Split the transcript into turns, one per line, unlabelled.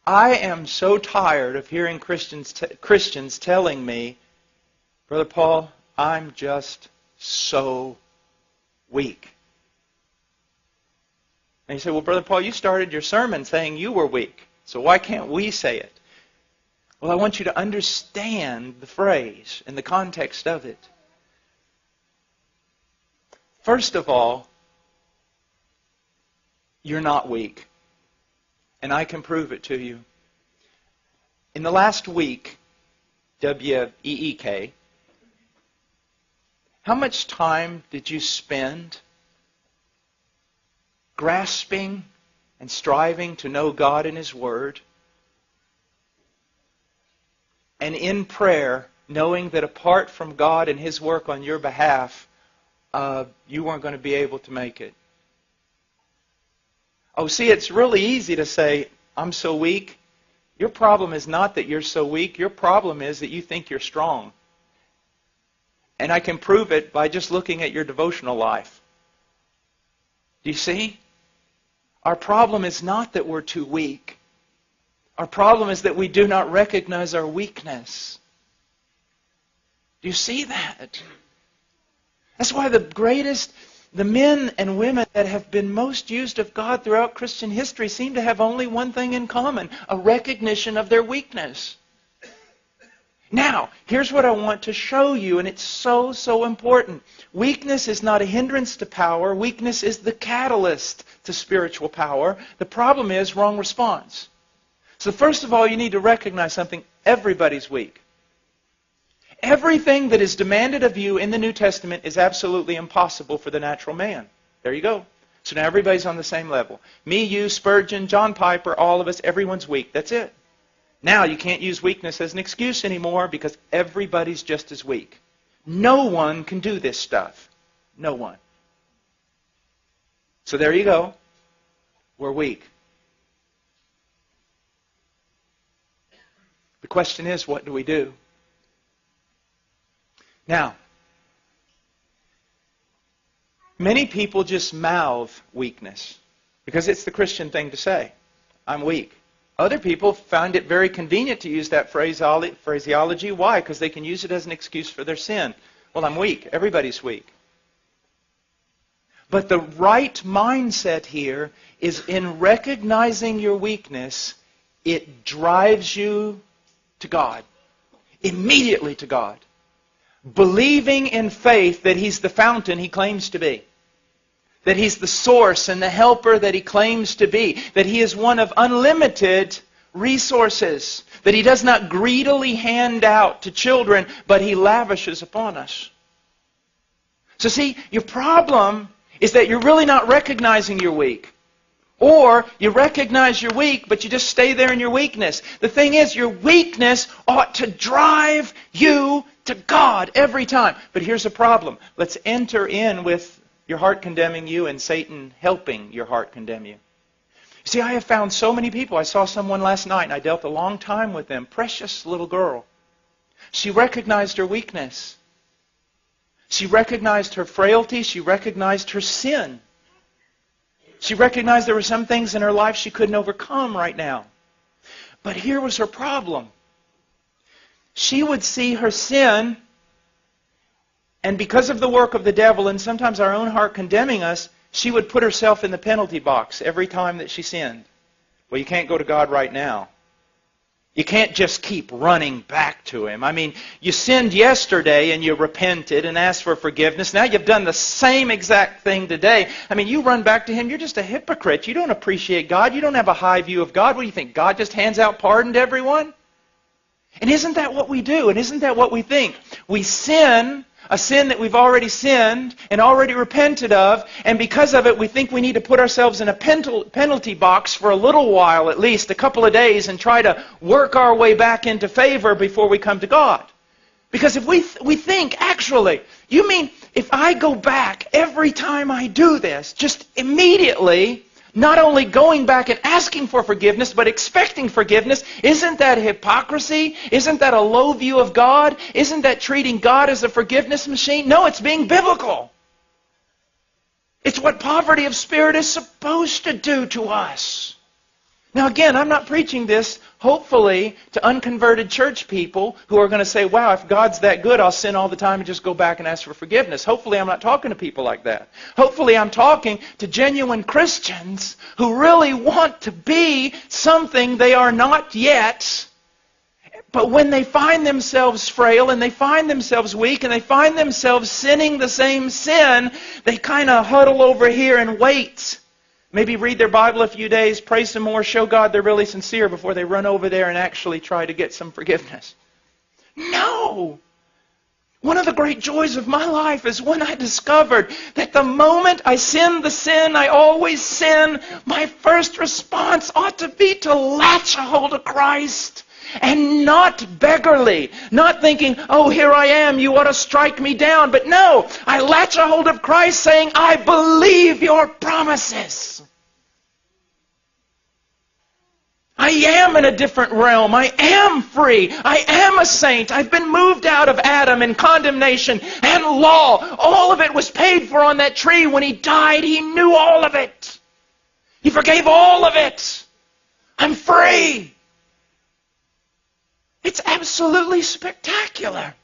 I am so tired of hearing Christians telling me, Brother Paul, I'm just so weak. And you say, well, Brother Paul, you started your sermon saying you were weak. So why can't we say it? Well, I want you to understand the phrase and the context of it. First of all, you're not weak. And I can prove it to you. In the last week, W-E-E-K, how much time did you spend grasping and striving to know God and His Word? And in prayer, knowing that apart from God and His work on your behalf, you weren't going to be able to make it. Oh, see, it's really easy to say, I'm so weak. Your problem is not that you're so weak. Your problem is that you think you're strong. And I can prove it by just looking at your devotional life. Do you see? Our problem is not that we're too weak. Our problem is that we do not recognize our weakness. Do you see that? That's why the men and women that have been most used of God throughout Christian history seem to have only one thing in common, a recognition of their weakness. Now, here's what I want to show you, and it's so, so important. Weakness is not a hindrance to power. Weakness is the catalyst to spiritual power. The problem is wrong response. So first of all, you need to recognize something. Everybody's weak. Everything that is demanded of you in the New Testament is absolutely impossible for the natural man. There you go. So now everybody's on the same level. Me, you, Spurgeon, John Piper, all of us, everyone's weak. That's it. Now you can't use weakness as an excuse anymore because everybody's just as weak. No one can do this stuff. No one. So there you go. We're weak. The question is, what do we do? Now, many people just mouth weakness because it's the Christian thing to say. I'm weak. Other people find it very convenient to use that phraseology. Why? Because they can use it as an excuse for their sin. Well, I'm weak. Everybody's weak. But the right mindset here is in recognizing your weakness, it drives you to God. Immediately to God. Believing in faith that He's the fountain He claims to be. That He's the source and the helper that He claims to be. That He is one of unlimited resources. That He does not greedily hand out to children, but He lavishes upon us. So see, your problem is that you're really not recognizing you're weak. Or you recognize you're weak, but you just stay there in your weakness. The thing is, your weakness ought to drive you to God every time. But here's the problem. Let's enter in with your heart condemning you and Satan helping your heart condemn you. See, I have found so many people. I saw someone last night and I dealt a long time with them. Precious little girl. She recognized her weakness. She recognized her frailty. She recognized her sin. She recognized there were some things in her life she couldn't overcome right now. But here was her problem. She would see her sin, and because of the work of the devil and sometimes our own heart condemning us, she would put herself in the penalty box every time that she sinned. Well, you can't go to God right now. You can't just keep running back to Him. I mean, you sinned yesterday and you repented and asked for forgiveness. Now you've done the same exact thing today. I mean, you run back to Him, you're just a hypocrite. You don't appreciate God. You don't have a high view of God. What do you think? God just hands out pardon to everyone? And isn't that what we do? And isn't that what we think? We sin, a sin that we've already sinned and already repented of, and because of it we think we need to put ourselves in a penalty box for a little while, at least a couple of days, and try to work our way back into favor before we come to God. Because if we think, actually, you mean if I go back every time I do this, just immediately, not only going back and asking for forgiveness, but expecting forgiveness, isn't that hypocrisy? Isn't that a low view of God? Isn't that treating God as a forgiveness machine? No, it's being biblical. It's what poverty of spirit is supposed to do to us. Now again, I'm not preaching this, hopefully, to unconverted church people who are going to say, wow, if God's that good, I'll sin all the time and just go back and ask for forgiveness. Hopefully I'm not talking to people like that. Hopefully I'm talking to genuine Christians who really want to be something they are not yet. But when they find themselves frail and they find themselves weak and they find themselves sinning the same sin, they kind of huddle over here and wait. Maybe read their Bible a few days, pray some more, show God they're really sincere before they run over there and actually try to get some forgiveness. No! One of the great joys of my life is when I discovered that the moment I sin the sin I always sin, my first response ought to be to latch a hold of Christ. And not beggarly, not thinking, oh, here I am, you ought to strike me down. But no, I latch a hold of Christ saying, I believe your promises. I am in a different realm. I am free. I am a saint. I've been moved out of Adam and condemnation and law. All of it was paid for on that tree. When He died, He knew all of it. He forgave all of it. I'm free. It's absolutely spectacular.